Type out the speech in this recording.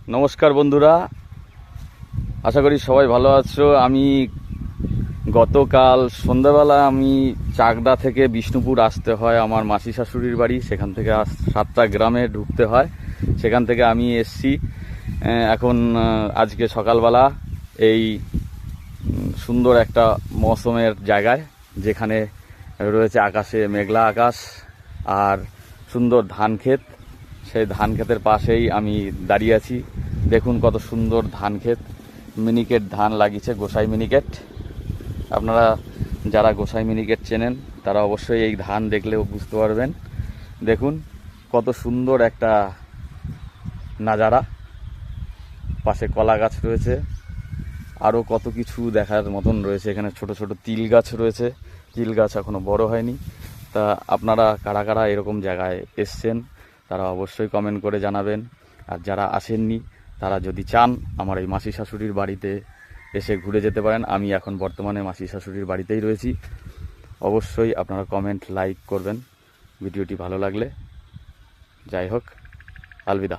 নমস্কার বন্ধুরা, আশা করি সবাই ভালো আছো। আমি গতকাল সন্ধ্যাবেলা আমি চাকদা থেকে বিষ্ণুপুর আসতে হয় আমার মাসি শাশুড়ির বাড়ি। সেখান থেকে 7টা গ্রামে ঢুকতে হয়। সেখান থেকে আমি এসছি এখন আজকে সকালবেলা এই সুন্দর একটা মৌসুমের জায়গায়, যেখানে রয়েছে আকাশে মেঘলা আকাশ আর সুন্দর ধান ক্ষেত। সেই ধান ক্ষেতের পাশেই আমি দাঁড়িয়ে আছি। দেখুন কত সুন্দর ধান ক্ষেত, মিনিকেট ধান লাগিয়েছে, গোসাই মিনিকেট। আপনারা যারা গোসাই মিনিকেট চেনেন তারা অবশ্যই এই ধান দেখলেও বুঝতে পারবেন। দেখুন কত সুন্দর একটা নাজারা। পাশে কলা গাছ রয়েছে, আরও কত কিছু দেখার মতন রয়েছে। এখানে ছোট ছোট তিল গাছ রয়েছে, তিল গাছ এখনও বড় হয়নি। তা আপনারা কারা কারা এরকম জায়গায় এসছেন তারা অবশ্যই কমেন্ট করে জানাবেন। আর যারা আসেননি তারা যদি চান আমার এই মাসি শাশুড়ির বাড়িতে এসে ঘুরে যেতে পারেন। আমি এখন বর্তমানে মাসি শাশুড়ির বাড়িতেই রয়েছি। অবশ্যই আপনারা কমেন্ট লাইক করবেন ভিডিওটি ভালো লাগলে। যাই হোক, আলবিদা।